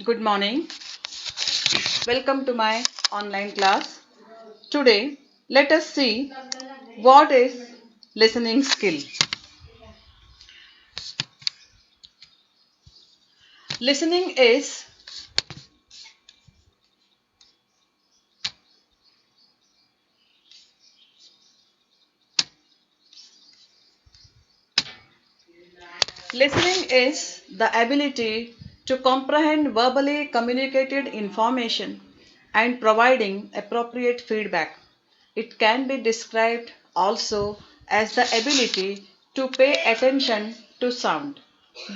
Good morning. Welcome to my online class. Today, let us see what is listening skill. Listening is listening is the ability to comprehend verbally communicated information and providing appropriate feedback. It can be described also as the ability to pay attention to sound.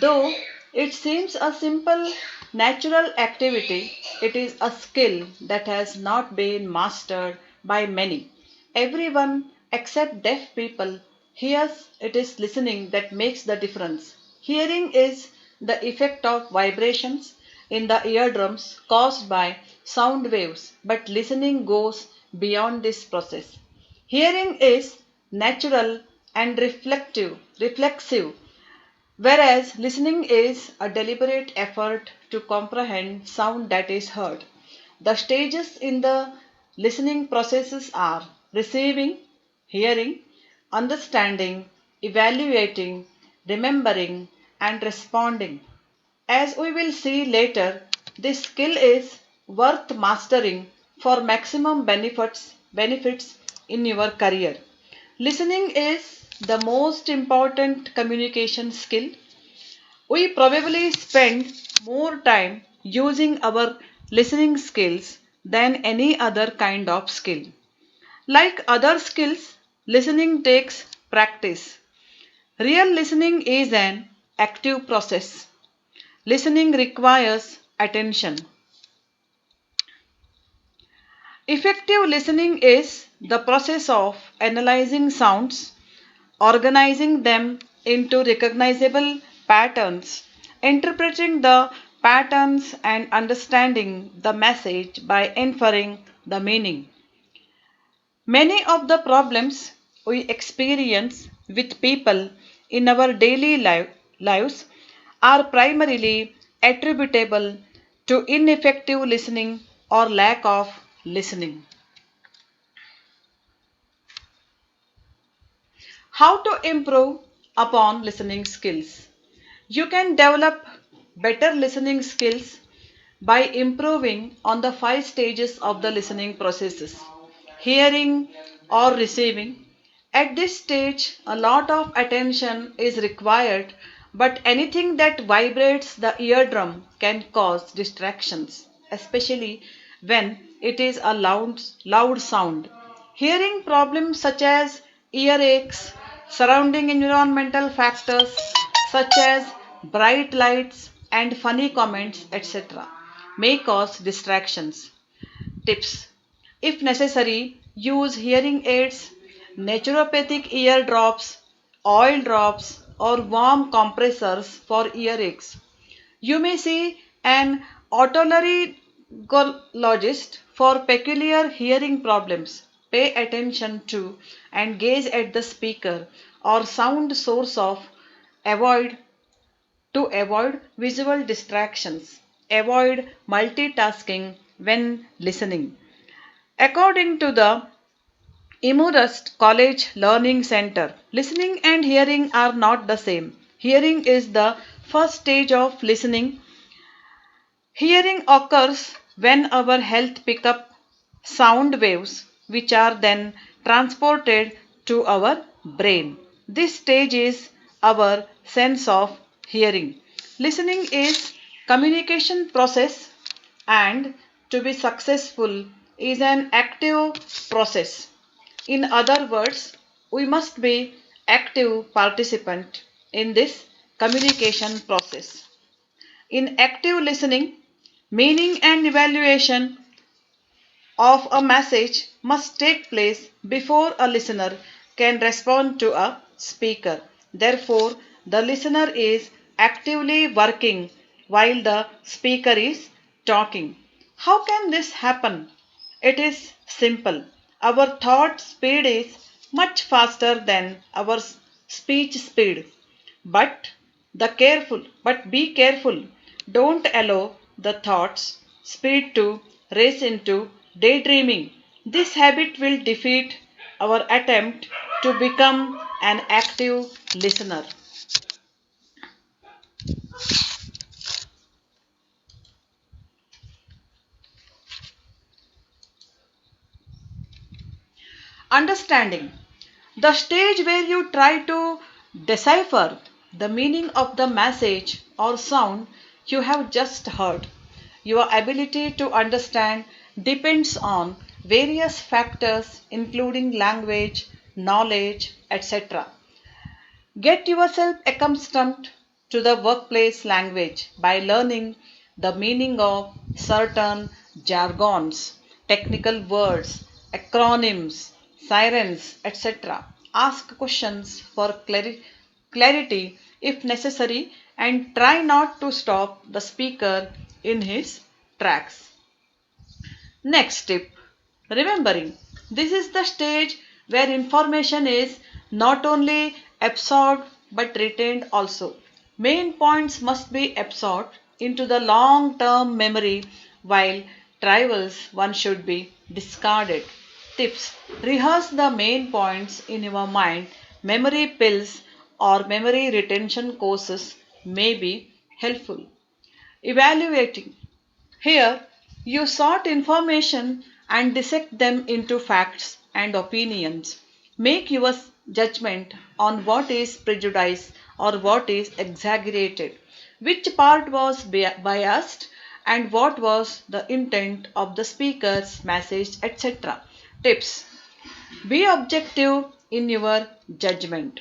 Though it seems a simple, natural activity, it is a skill that has not been mastered by many. Everyone except deaf people hears it is listening that makes the difference. Hearing is the effect of vibrations in the eardrums caused by sound waves, but listening goes beyond this process. Hearing is natural and reflexive, whereas listening is a deliberate effort to comprehend sound that is heard. The stages in the listening processes are receiving, hearing, understanding, evaluating, remembering, and responding. As we will see later, this skill is worth mastering for maximum benefits in your career. Listening is the most important communication skill. We probably spend more time using our listening skills than any other kind of skill. Like other skills, listening takes practice. Real listening is an active process. Listening requires attention. Effective listening is the process of analyzing sounds, organizing them into recognizable patterns, interpreting the patterns, and understanding the message by inferring the meaning. Many of the problems we experience with people in our daily lives are primarily attributable to ineffective listening or lack of listening. How to improve upon listening skills? You can develop better listening skills by improving on the five stages of the listening processes: hearing or receiving. At this stage, a lot of attention is required, but anything that vibrates the eardrum can cause distractions, especially when it is a loud sound. Hearing problems such as earaches, surrounding environmental factors such as bright lights and funny comments, etc., may cause distractions. Tips: if necessary, use hearing aids, naturopathic ear drops, oil drops, or warm compressors for earaches. You may see an otolaryngologist for peculiar hearing problems. Pay attention to and gaze at the speaker or sound source of avoid to avoid visual distractions. Avoid multitasking when listening. According to the Imurust College Learning Center, listening and hearing are not the same. Hearing is the first stage of listening. Hearing occurs when our health pick up sound waves which are then transported to our brain. This stage is our sense of hearing. Listening is communication process and to be successful is an active process. In other words, we must be active participant in this communication process. In active listening, meaning and evaluation of a message must take place before a listener can respond to a speaker. Therefore, the listener is actively working while the speaker is talking. How can this happen? It is simple. Our thought speed is much faster than our speech speed. But be careful. Don't allow the thoughts, speed to race into daydreaming. This habit will defeat our attempt to become an active listener. Understanding. The stage where you try to decipher the meaning of the message or sound you have just heard. Your ability to understand depends on various factors, including language, knowledge, etc. Get yourself accustomed to the workplace language by learning the meaning of certain jargons, technical words, acronyms, sirens, etc. Ask questions for clarity if necessary and try not to stop the speaker in his tracks. Next tip, remembering. This is the stage where information is not only absorbed but retained also. Main points must be absorbed into the long term memory while trivials one should be discarded. Tips, rehearse the main points in your mind. Memory pills or memory retention courses may be helpful. Evaluating. Here, you sort information and dissect them into facts and opinions. Make your judgment on what is prejudice or what is exaggerated, which part was biased, and what was the intent of the speaker's message, etc. Tips. Be objective in your judgment.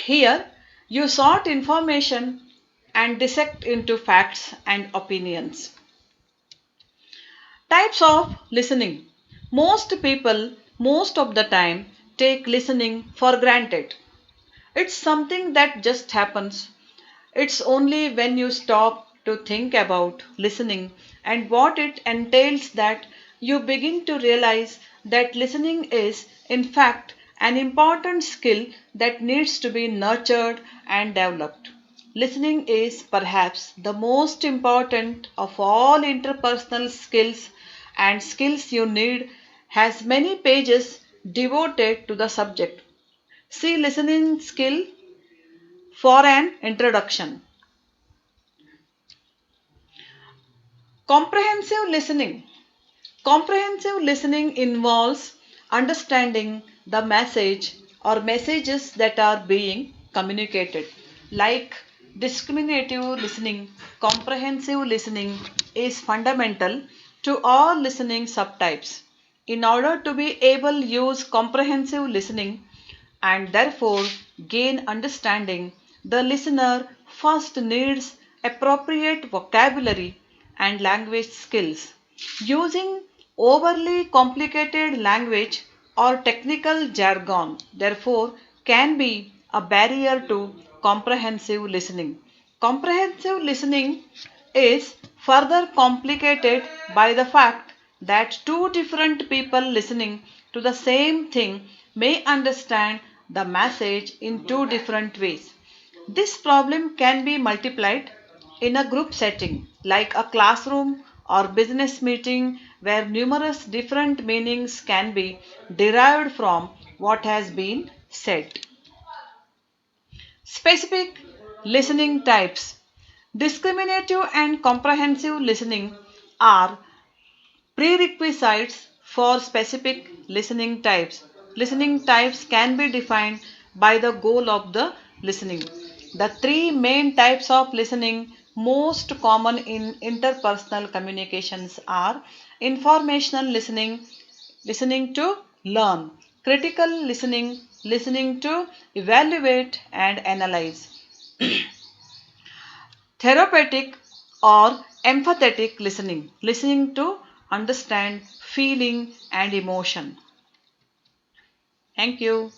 Here, you sort information and dissect into facts and opinions. Types of listening. Most people, most of the time, take listening for granted. It's something that just happens. It's only when you stop to think about listening and what it entails that you begin to realize that listening is, in fact, an important skill that needs to be nurtured and developed. Listening is perhaps the most important of all interpersonal skills, and skills you need has many pages devoted to the subject. See listening skill for an introduction. Comprehensive listening. Comprehensive listening involves understanding the message or messages that are being communicated. Like discriminative listening, comprehensive listening is fundamental to all listening subtypes. In order to be able to use comprehensive listening and therefore gain understanding, the listener first needs appropriate vocabulary and language skills. Using overly complicated language or technical jargon, therefore, can be a barrier to comprehensive listening. Comprehensive listening is further complicated by the fact that two different people listening to the same thing may understand the message in two different ways. This problem can be multiplied in a group setting like a classroom or business meeting where numerous different meanings can be derived from what has been said. Specific listening types. Discriminative and comprehensive listening are prerequisites for specific listening types. Listening types can be defined by the goal of the listening. The three main types of listening most common in interpersonal communications are informational listening, listening to learn, critical listening, listening to evaluate and analyze, therapeutic or empathetic listening, listening to understand feeling and emotion. Thank you.